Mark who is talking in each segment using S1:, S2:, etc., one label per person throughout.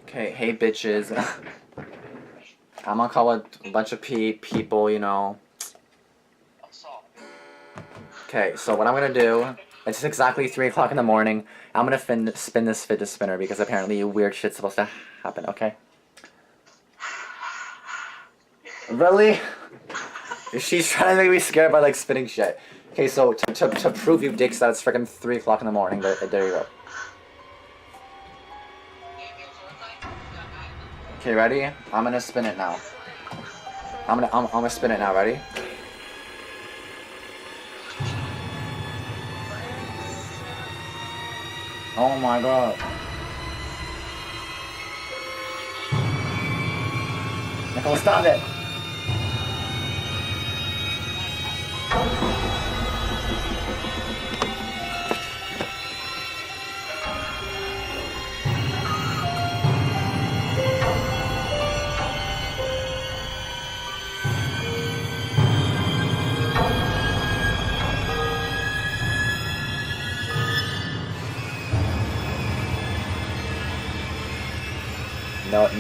S1: Okay, hey bitches. I'm gonna call a bunch of people, you know. Okay, so what I'm gonna do, it's exactly 3 o'clock in the morning. I'm gonna spin this fidget spinner because apparently weird shit's supposed to happen, okay? Really? She's trying to make me scared by like spinning shit. Okay, so to prove you dicks that it's freaking 3 o'clock in the morning, there you go. Okay, ready? I'm gonna spin it now. I'm gonna spin it now, ready? Oh my god. Nicole, stop it!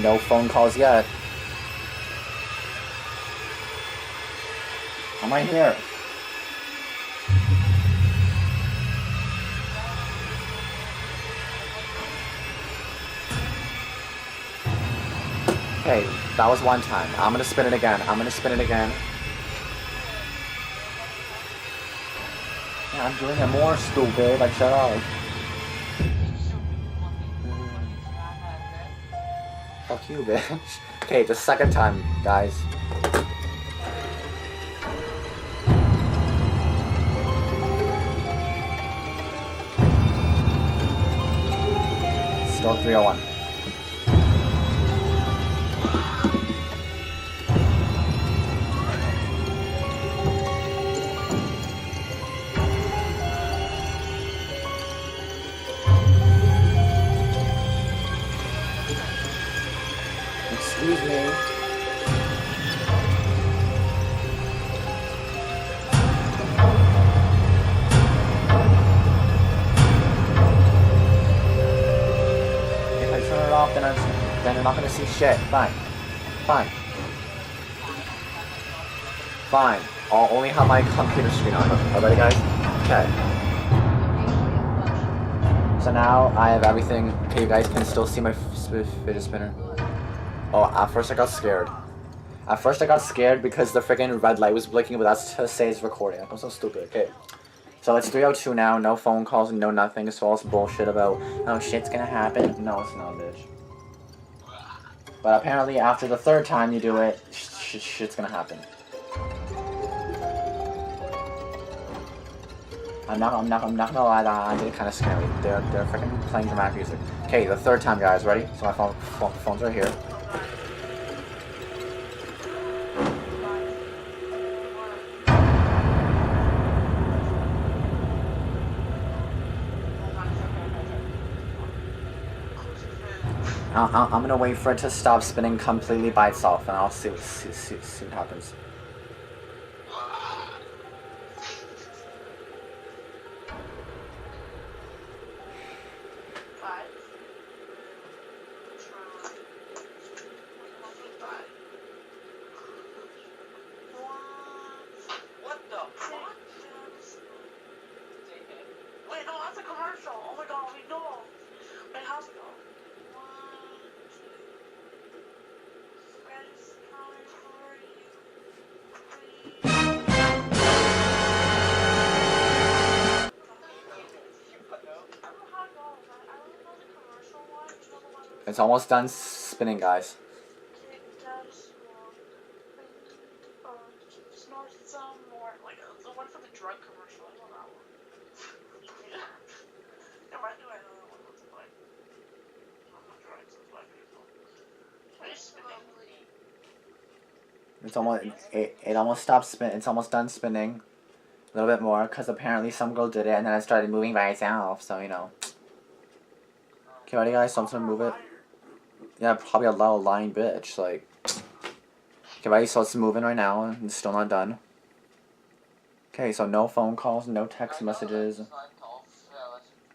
S1: No phone calls yet. I'm right here. Okay, that was one time. I'm gonna spin it again. I'm gonna spin it again. Yeah, I'm doing it more, stupid. Like, shut up. Fuck you, bitch. Okay, the second time, guys. Still 301. Excuse me. If I turn it off, then I'm not gonna see shit. Fine. Fine. Fine. I'll only have my computer screen on. Alright, guys? Okay. So now I have everything. Okay, you guys can still see my fidget spinner. Oh, at first I got scared. At first I got scared because the freaking red light was blinking, but that's to say it's recording. I'm so stupid. Okay. So it's 3:02 now, no phone calls, no nothing. It's all this bullshit about, oh, shit's gonna happen. No, it's not, bitch. But apparently after the third time you do it, shit's gonna happen. I'm not gonna lie, I did it kind of scary. They're freaking playing dramatic music. Okay, the third time, guys, ready? So my phone's right here. I'm gonna wait for it to stop spinning completely by itself, and I'll see what happens. It's almost done spinning, guys. It's almost it almost stopped spinning. It's almost done spinning. A little bit more, because apparently some girl did it, and then it started moving by itself. So you know. Okay, ready, guys? So I'm gonna move it. Yeah, probably a loud lying bitch. Like. Okay, ready? So it's moving right now, and it's still not done. Okay, so no phone calls, no text messages,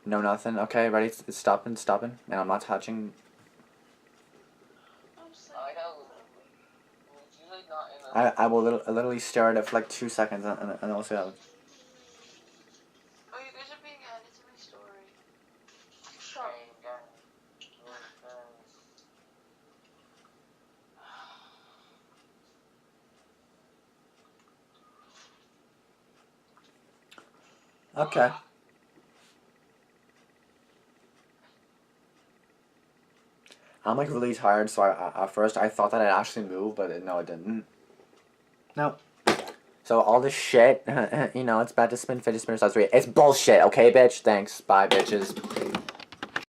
S1: no nothing. Okay, ready? It's stopping, and I'm not touching. I will literally stare at it for like 2 seconds and I'll say that.
S2: Oh, you guys are being added to my story. Shut
S1: Okay. I'm like really tired, so at first I thought that it actually moved, but no, it didn't. No. So all this shit, you know, it's bad to spin fidget spinners. That's right. It's bullshit. Okay, bitch. Thanks. Bye, bitches.